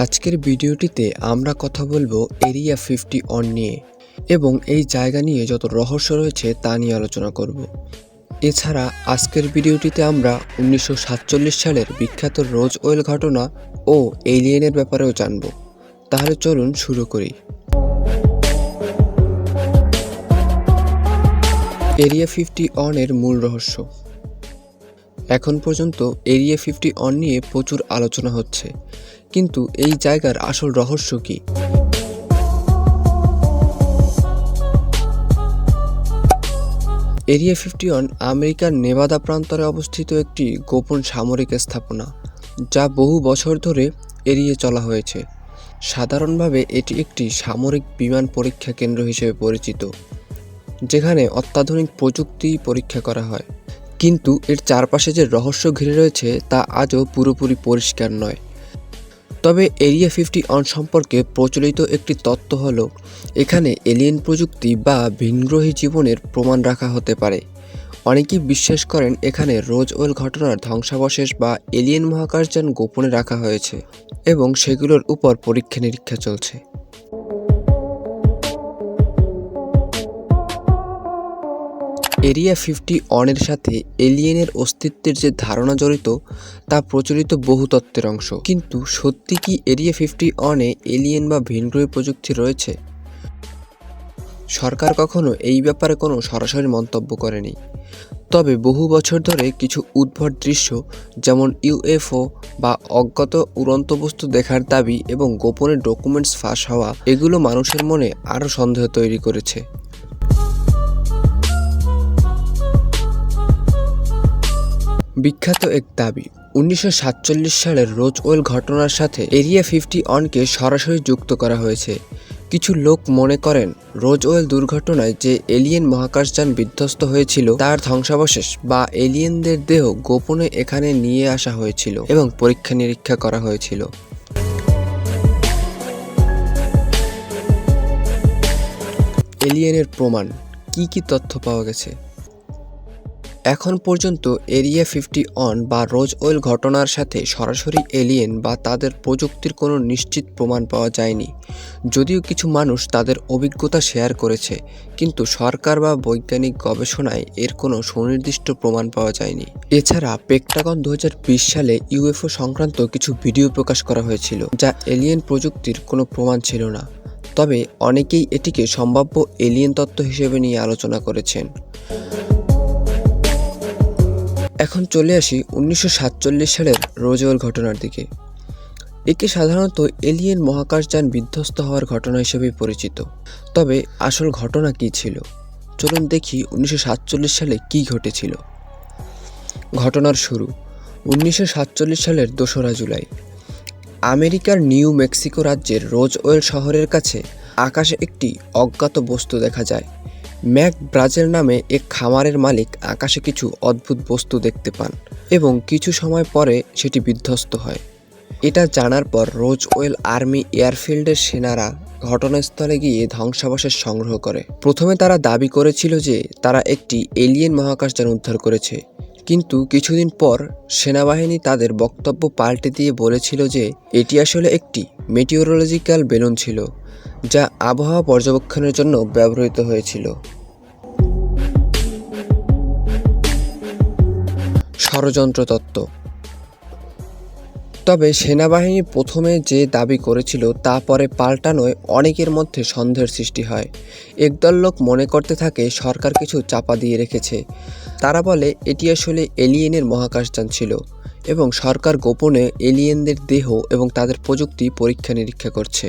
আজকের ভিডিওটিতে আমরা কথা বলবো এরিয়া 51 নিয়ে এবং এই জায়গা নিয়ে যত রহস্য রয়েছে তা নিয়ে আলোচনা করব। এছাড়া আজকের ভিডিওটিতে আমরা 1947 সালের বিখ্যাত রোজওয়েল ঘটনা ও এলিয়েনের ব্যাপারেও জানব। তাহলে চলুন শুরু করি। এরিয়া 51 এর মূল রহস্য। এখন পর্যন্ত এরিয়া 51 নিয়ে প্রচুর আলোচনা হচ্ছে, কিন্তু এই জায়গার আসল রহস্য কি? এরিয়া 51 আমেরিকার নেভাদা প্রান্তরে অবস্থিত একটি গোপন সামরিক স্থাপনা, যা বহু বছর ধরে এড়িয়ে চলা হয়েছে। সাধারণভাবে এটি একটি সামরিক বিমান পরীক্ষা কেন্দ্র হিসেবে পরিচিত, যেখানে অত্যাধুনিক প্রযুক্তি পরীক্ষা করা হয়। কিন্তু এর চারপাশে যে রহস্য ঘিরে রয়েছে তা আজও পুরোপুরি পরিষ্কার নয়। তবে এরিয়া 51 সম্পর্কে প্রচলিত একটি তত্ত্ব হলো, এখানে এলিয়েন প্রযুক্তি বা ভিনগ্রহী জীবনের প্রমাণ রাখা হতে পারে। অনেকেই বিশ্বাস করেন এখানে রোজওয়েল ঘটনার ধ্বংসাবশেষ বা এলিয়েন মহাকাশযান গোপনে রাখা হয়েছে এবং সেগুলোর উপর পরীক্ষা নিরীক্ষা চলছে। এরিয়া 51 এর সাথে এলিয়েনের অস্তিত্বের যে ধারণা জড়িত তা প্রচলিত বহু তত্ত্বের অংশ। কিন্তু সত্যি কি এরিয়া 51 এ এলিয়েন বা ভিনগ্রহী প্রযুক্তি রয়েছে? সরকার কখনো এই ব্যাপারে কোনো সরাসরি মন্তব্য করেনি। তবে বহু বছর ধরে কিছু উদ্ভট দৃশ্য, যেমন ইউএফও বা অজ্ঞাত উড়ন্ত বস্তু দেখার দাবি এবং গোপনে ডকুমেন্টস ফাঁস হওয়া, এগুলো মানুষের মনে আরও সন্দেহ তৈরি করেছে। বিখ্যাত এক দাবি, 1947 সালের রোজওয়েল ঘটনার সাথে এরিয়া 51কে সরাসরি যুক্ত করা হয়েছে। কিছু লোক মনে করেন রোজওয়েল দুর্ঘটনায় যে এলিয়েন মহাকাশযান বিধ্বস্ত হয়েছিল তার ধ্বংসাবশেষ বা এলিয়েনদের দেহ গোপনে এখানে নিয়ে আসা হয়েছিল এবং পরীক্ষা নিরীক্ষা করা হয়েছিল। এলিয়েনের প্রমাণ, কি তথ্য পাওয়া গেছে? এখন পর্যন্ত এরিয়া 51 বা রোজওয়েল ঘটনার সাথে সরাসরি এলিয়েন বা তাদের প্রযুক্তির কোনো নিশ্চিত প্রমাণ পাওয়া যায়নি। যদিও কিছু মানুষ তাদের অভিজ্ঞতা শেয়ার করেছে, কিন্তু সরকার বা বৈজ্ঞানিক গবেষণায় এর কোনো সুনির্দিষ্ট প্রমাণ পাওয়া যায়নি। এছাড়া পেন্টাগন 2020 সালে ইউএফও সংক্রান্ত কিছু ভিডিও প্রকাশ করা হয়েছিল, যা এলিয়েন প্রযুক্তির কোনো প্রমাণ ছিল না। তবে অনেকেই এটিকে সম্ভাব্য এলিয়েন তত্ত্ব হিসেবে নিয়ে আলোচনা করেছেন। এখন চলে আসি 1947 সালের রোজওয়েল ঘটনার দিকে। একে সাধারণত এলিয়েন মহাকাশযান বিধ্বস্ত হওয়ার ঘটনা হিসেবেই পরিচিত। তবে আসল ঘটনা কী ছিল? চলুন দেখি 1947 সালে কী ঘটেছিল। ঘটনার শুরু 1947 সালের 2রা জুলাই। আমেরিকার নিউ মেক্সিকো রাজ্যের রোজওয়েল শহরের কাছে আকাশে একটি অজ্ঞাত বস্তু দেখা যায়। ম্যাক ব্রাজের নামে এক খামারের মালিক আকাশে কিছু অদ্ভুত বস্তু দেখতে পান এবং কিছু সময় পরে সেটি বিধ্বস্ত হয়। এটা জানার পর রোজওয়েল আর্মি এয়ারফিল্ডের সেনারা ঘটনাস্থলে গিয়ে ধ্বংসাবশেষ সংগ্রহ করে। প্রথমে তারা দাবি করেছিল যে তারা একটি এলিয়েন মহাকাশযান উদ্ধার করেছে, কিন্তু কিছুদিন পর সেনাবাহিনী তাদের বক্তব্য পাল্টে দিয়ে বলেছিল যে এটি আসলে একটি মেটিওরোলজিক্যাল বেলুন ছিল, যা আবহাওয়া পর্যবেক্ষণের জন্য ব্যবহৃত হয়েছিল। ষড়যন্ত্র তত্ত্ব। তবে সেনাবাহিনী প্রথমে যে দাবি করেছিল তা পরে পাল্টানোয় অনেকের মধ্যে সন্দেহের সৃষ্টি হয়। একদল লোক মনে করতে থাকে সরকার কিছু চাপা দিয়ে রেখেছে। তারা বলে এটি আসলে এলিয়েনের মহাকাশযান ছিল এবং সরকার গোপনে এলিয়েনদের দেহ এবং তাদের প্রযুক্তি পরীক্ষা নিরীক্ষা করছে।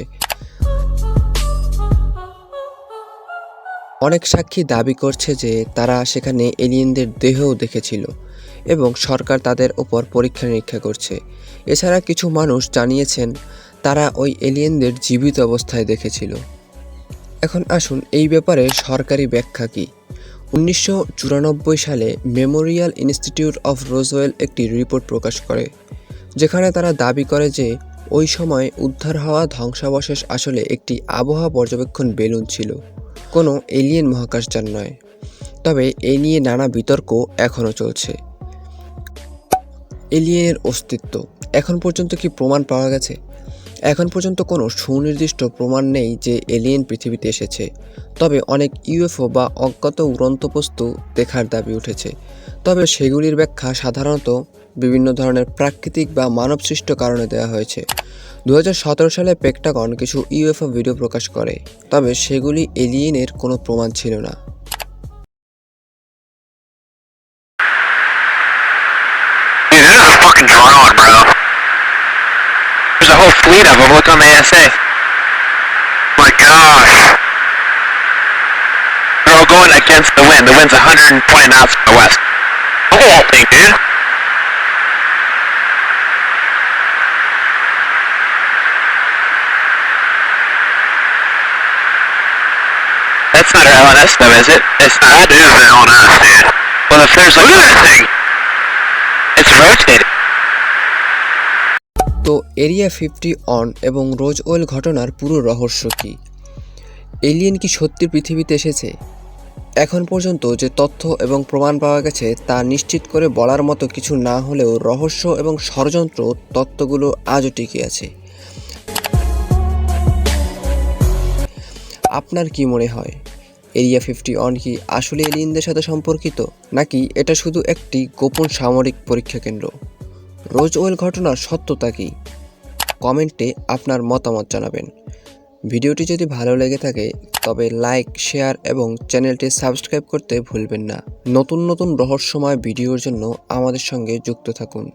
অনেক সাক্ষী দাবি করছে যে তারা সেখানে এলিয়েনদের দেহও দেখেছিল এবং সরকার তাদের ওপর পরীক্ষা নিরীক্ষা করছে। এছাড়া কিছু মানুষ জানিয়েছেন তারা ওই এলিয়েনদের জীবিত অবস্থায় দেখেছিল। এখন আসুন এই ব্যাপারে সরকারি ব্যাখ্যা কী। 1994 সালে মেমোরিয়াল ইনস্টিটিউট অফ রোজওয়েল একটি রিপোর্ট প্রকাশ করে, যেখানে তারা দাবি করে যে ওই সময় উদ্ধার হওয়া ধ্বংসাবশেষ আসলে একটি আবহাওয়া পর্যবেক্ষণ বেলুন ছিল, কোনো এলিয়েন মহাকাশযান নয়। তবে এই নিয়ে নানা বিতর্ক এখনও চলছে। এলিয়েনের অস্তিত্ব, এখন পর্যন্ত কি প্রমাণ পাওয়া গেছে? এখন পর্যন্ত কোনো সুনির্দিষ্ট প্রমাণ নেই যে এলিয়েন পৃথিবীতে এসেছে, তবে অনেক ইউএফও বা অজ্ঞাত উড়ন্ত বস্তু দেখার দাবি উঠেছে। তবে সেগুলির ব্যাখ্যা সাধারণত বিভিন্ন ধরনের প্রাকৃতিক বা মানবসৃষ্ট কারণে দেওয়া হয়েছে। 2017 সালে পেন্টাগন কিছু ইউএফও ভিডিও প্রকাশ করে, তবে সেগুলি এলিয়েনের কোনো প্রমাণ ছিল না। Dude, there's a fucking drone, bro. There's a whole fleet of them. Look on the ASA. My gosh. They're all going against the wind. The wind's 120 knots from the west. Look at that thing, dude. That's not our LNS though, is it? It's not. That is the LNS, dude. Well, if there's like... Look at that thing! It's rotating. তো area 50 on এবং রোজওয়েল ঘটনার পুরো রহস্য কী? Alien কি সত্যি পৃথিবীতে এসেছে? এখন পর্যন্ত যে তথ্য এবং প্রমাণ পাওয়া গেছে তা নিশ্চিত করে বলার মতো কিছু না হলেও রহস্য এবং ষড়যন্ত্র তত্ত্বগুলো আজও টিকে আছে। আপনার কি মনে হয়, এরিয়া 50 অন কি আসলে এলিয়েনদের সাথে সম্পর্কিত, নাকি এটা শুধু একটি গোপন সামরিক পরীক্ষা কেন্দ্র? রোজওয়েল ঘটনার সত্যতা কী? কমেন্টে আপনার মতামত জানাবেন। ভিডিওটি যদি ভালো লেগে থাকে তবে লাইক, শেয়ার এবং চ্যানেলটি সাবস্ক্রাইব করতে ভুলবেন না। নতুন নতুন রহস্যময় ভিডিওর জন্য আমাদের সঙ্গে যুক্ত থাকুন।